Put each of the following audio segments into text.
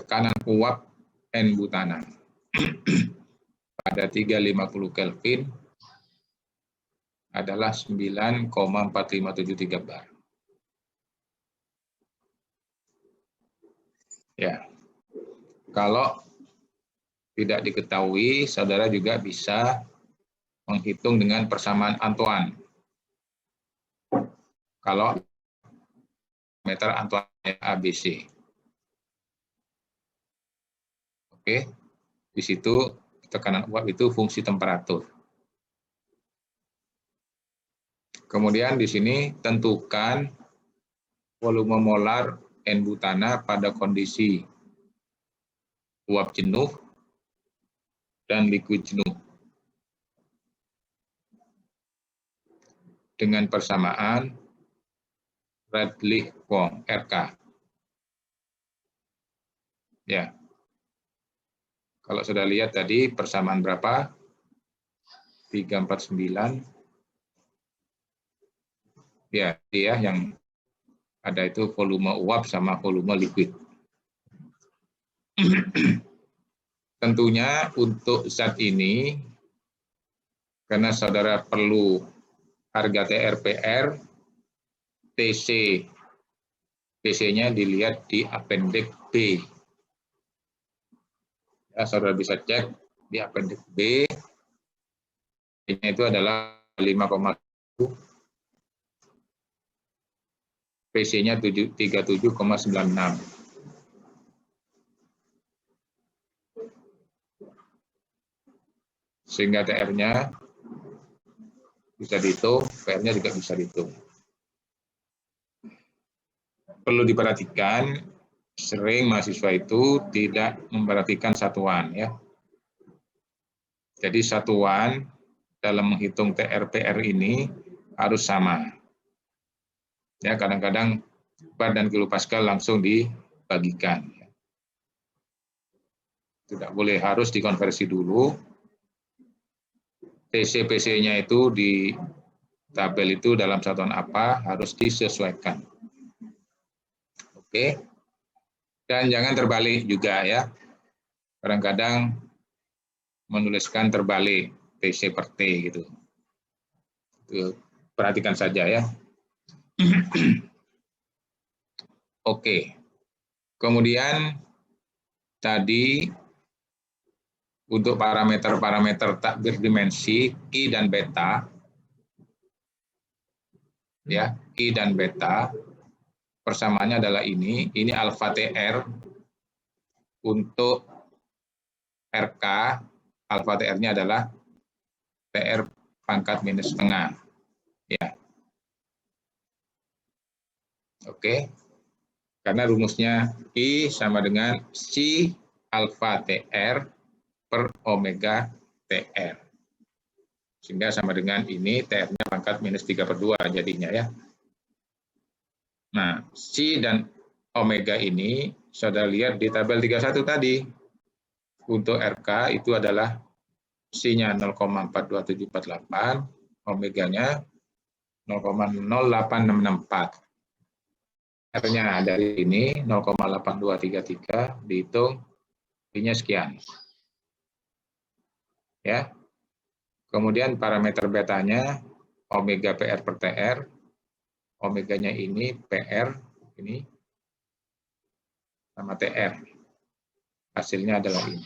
tekanan uap N-butana pada 350 Kelvin adalah 9,4573 bar. Ya, kalau tidak diketahui, saudara juga bisa menghitung dengan persamaan Antoine. Kalau meter Antoine ABC. Oke, di situ tekanan uap itu fungsi temperatur. Kemudian di sini tentukan volume molar N-butana pada kondisi uap jenuh dan liquid jenuh dengan persamaan Redlich-Kwong RK. Ya, kalau sudah lihat tadi persamaan berapa? 349. Ya, yang ada itu volume uap sama volume liquid. Tentunya untuk zat ini, karena saudara perlu harga TRPR, TC-nya dilihat di appendix B. Ya, saudara bisa cek di appendix B, itu adalah 5,1, PC-nya 37,96. Sehingga TR-nya bisa dihitung, PR-nya juga bisa dihitung. Perlu diperhatikan, sering mahasiswa itu tidak memperhatikan satuan, ya. Jadi satuan dalam menghitung TR/PR ini harus sama. Ya, kadang-kadang bar dan kilopascal langsung dibagikan. Tidak boleh, harus dikonversi dulu. TC/PC-nya itu di tabel itu dalam satuan apa harus disesuaikan. Oke. Dan jangan terbalik juga, ya. Kadang-kadang menuliskan terbalik TC per T gitu. Itu perhatikan saja, ya. Oke. Kemudian tadi untuk parameter-parameter takbir dimensi I dan beta, ya, I dan beta persamaannya adalah ini alfa TR untuk RK, alfa TR-nya adalah TR pangkat minus setengah, ya. Oke, karena rumusnya I sama dengan C alfa TR per omega TR. Sehingga sama dengan ini TR-nya pangkat minus 3/2 jadinya, ya. Nah, C dan omega ini saudara lihat di tabel 31 tadi. Untuk RK itu adalah C-nya 0,42748, omeganya 0,08664. R-nya dari ini 0,8233 dihitung I-nya sekian. Ya. Kemudian parameter betanya omega PR per TR, omeganya ini PR ini sama TR. Hasilnya adalah ini.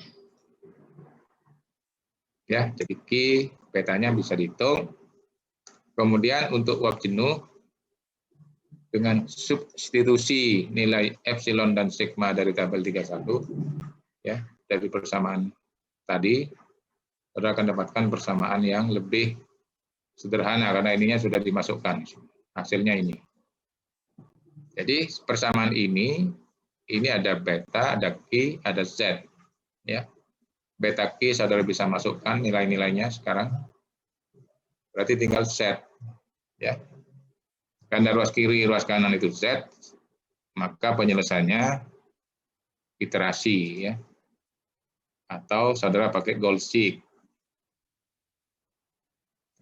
Ya, jadi Q betanya bisa dihitung. Kemudian untuk uap jenuh dengan substitusi nilai epsilon dan sigma dari tabel 31, ya, dari persamaan tadi, saudara akan dapatkan persamaan yang lebih sederhana karena ininya sudah dimasukkan. Hasilnya ini. Jadi persamaan ini ada beta, ada Q, ada Z, ya. Beta Q saudara bisa masukkan nilai-nilainya sekarang. Berarti tinggal Z, ya. Karena ruas kiri, ruas kanan itu Z, maka penyelesaiannya iterasi, ya. Atau saudara pakai Gold-Seek.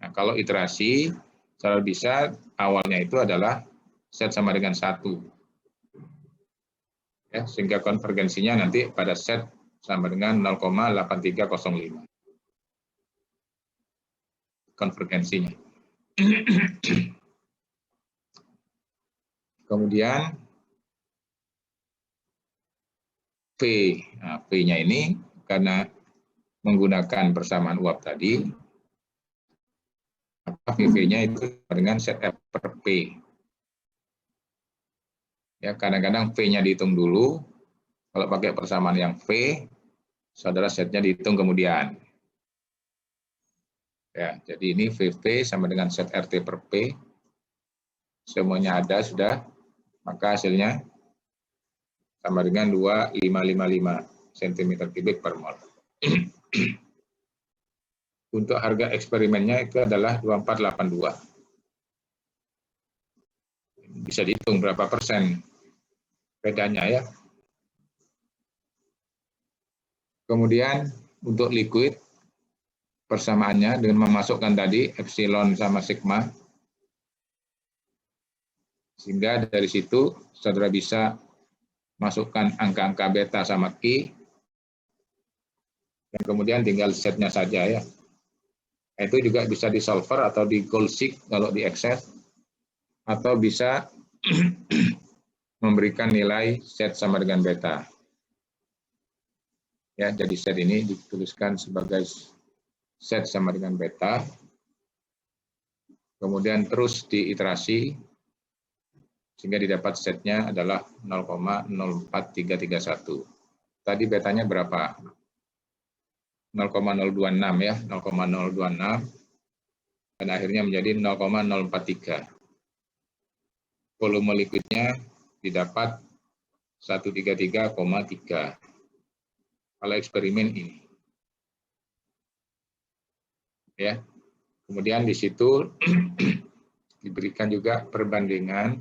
Nah, kalau iterasi, saudara bisa awalnya itu adalah Z sama dengan 1. Ya, sehingga konvergensinya nanti pada set sama dengan 0,8305. Konvergensinya. Kemudian V. Nah, V-nya ini karena menggunakan persamaan uap tadi, maka VV-nya itu dengan set F per P. Ya, kadang-kadang V-nya dihitung dulu. Kalau pakai persamaan yang V, saudara setnya dihitung kemudian. Ya, jadi ini VV sama dengan set RT per P. Semuanya ada sudah, maka hasilnya sama dengan 2555 cm3 per mol. Untuk harga eksperimennya itu adalah 2482. Bisa dihitung berapa persen bedanya ya. Kemudian untuk liquid, persamaannya dengan memasukkan tadi epsilon sama sigma, sehingga dari situ saudara bisa masukkan angka-angka beta sama Q, dan kemudian tinggal setnya saja ya. Itu juga bisa di solver atau di goal-seek kalau di Excel, atau bisa memberikan nilai set sama dengan beta. Ya, jadi set ini dituliskan sebagai set sama dengan beta, kemudian terus diiterasi sehingga didapat setnya adalah 0,04331. Tadi betanya berapa? 0,026 ya, 0,026 dan akhirnya menjadi 0,043. Volume liquidnya didapat 133,3 kalau eksperimen ini. Ya. Kemudian di situ diberikan juga perbandingan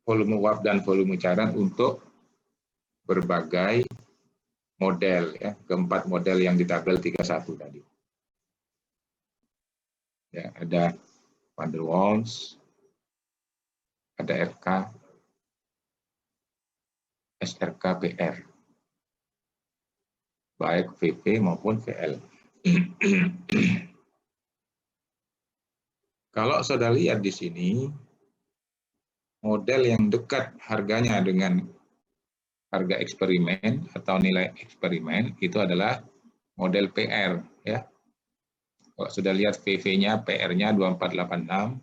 volume uap dan volume cairan untuk berbagai model ya, keempat model yang di tabel 31 tadi. Ya, ada van der Waals, ada RK, SRK, PR, baik VP maupun VL. Kalau saudara lihat di sini, model yang dekat harganya dengan harga eksperimen atau nilai eksperimen itu adalah model PR ya. Kalau sudah lihat VV-nya, PR-nya 2486,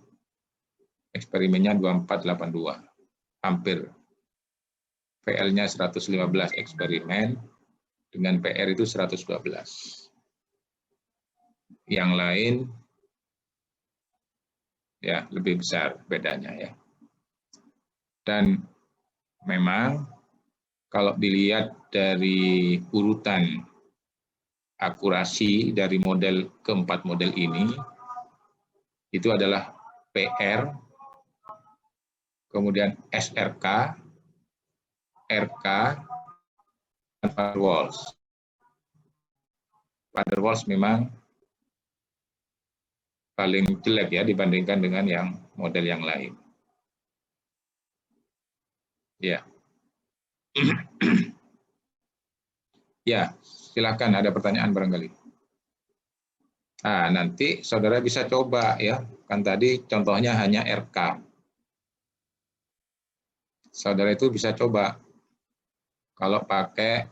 eksperimennya 2482, hampir. VL-nya 115 eksperimen, dengan PR itu 112. Yang lain ya lebih besar bedanya ya. Dan memang kalau dilihat dari urutan akurasi dari model keempat model ini, itu adalah PR, kemudian SRK, RK, dan van der Waals. Van der Waals memang paling jelek ya dibandingkan dengan yang model yang lain. Ya. Ya, silakan ada pertanyaan barangkali. Nah, nanti saudara bisa coba ya, kan tadi contohnya hanya RK. Saudara itu bisa coba kalau pakai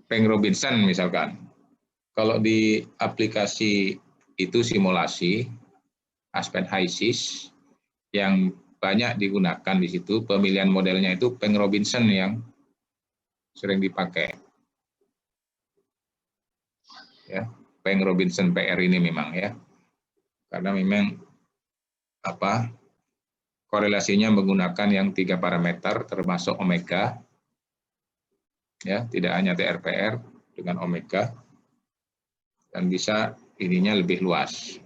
Peng Robinson misalkan. Kalau di aplikasi itu simulasi Aspen HYSYS yang banyak digunakan di situ, pemilihan modelnya itu Peng Robinson yang sering dipakai. Ya, Peng Robinson PR ini memang ya. Karena memang korelasinya menggunakan yang 3 parameter termasuk omega. Ya, tidak hanya TRPR dengan omega, dan bisa ininya lebih luas.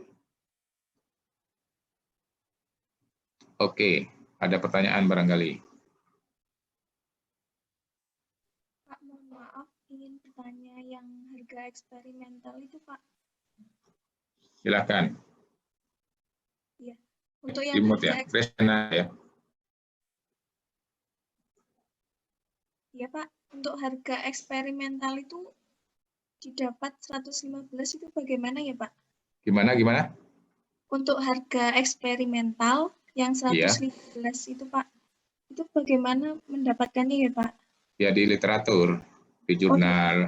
Oke, ada pertanyaan barangkali. Pak, mohon maaf, ingin bertanya yang harga eksperimental itu, Pak. Silakan. Iya. Untuk yang Dimut ya, harga Resna ya. ya Pak, untuk harga eksperimental itu didapat 115 itu bagaimana ya Pak? Gimana? Untuk harga eksperimental yang Iya. 115 itu Pak, itu bagaimana mendapatkannya ya Pak? Ya di literatur, di jurnal,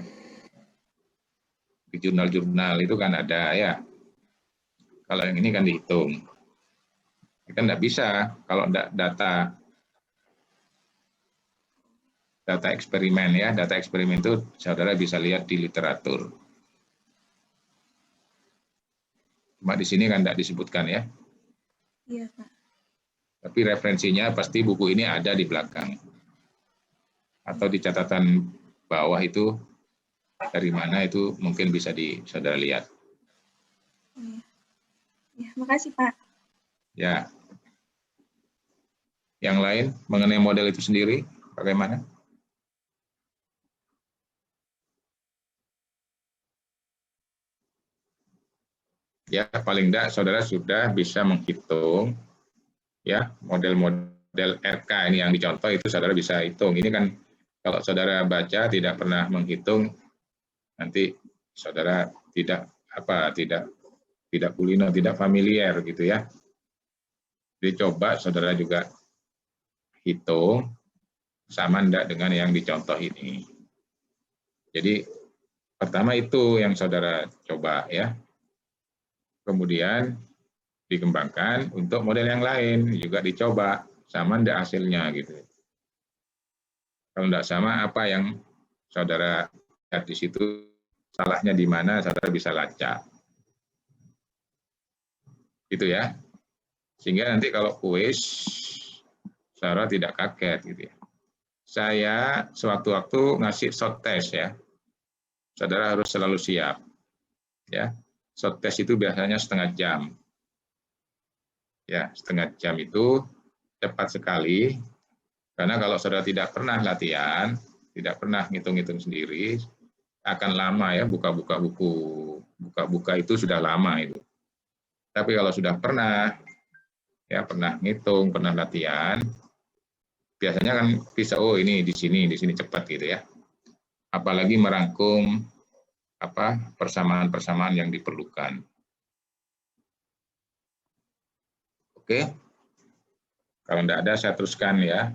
di jurnal-jurnal itu kan ada ya. Kalau yang ini kan dihitung. Kan nggak bisa kalau nggak data eksperimen ya. Data eksperimen itu saudara bisa lihat di literatur. Cuma di sini kan nggak disebutkan ya. Iya Pak. Tapi referensinya pasti buku ini ada di belakang. Atau di catatan bawah itu dari mana itu mungkin bisa saudara lihat. Iya. Ya, makasih Pak. Ya. Yang lain mengenai model itu sendiri, bagaimana? Ya, paling tidak saudara sudah bisa menghitung ya model-model RK ini yang dicontoh itu saudara bisa hitung. Ini kan kalau saudara baca tidak pernah menghitung, nanti saudara tidak kulino, tidak familiar gitu ya. Jadi coba saudara juga hitung sama enggak dengan yang dicontoh ini. Jadi pertama itu yang saudara coba ya. Kemudian dikembangkan untuk model yang lain juga dicoba sama enggak hasilnya gitu. Kalau enggak sama apa yang saudara lihat di situ salahnya di mana saudara bisa lacak. Gitu ya. Sehingga nanti kalau kuis saudara tidak kaget gitu ya. Saya sewaktu-waktu ngasih short test ya. Saudara harus selalu siap. Ya. Short test itu biasanya setengah jam. Ya, setengah jam itu cepat sekali. Karena kalau saudara tidak pernah latihan, tidak pernah ngitung-ngitung sendiri, akan lama ya buka-buka buku. Buka-buka itu sudah lama itu. Tapi kalau sudah pernah, ya pernah ngitung, pernah latihan, biasanya kan bisa, oh ini di sini cepat gitu ya. Apalagi merangkum persamaan-persamaan yang diperlukan. Oke, kalau tidak ada saya teruskan ya.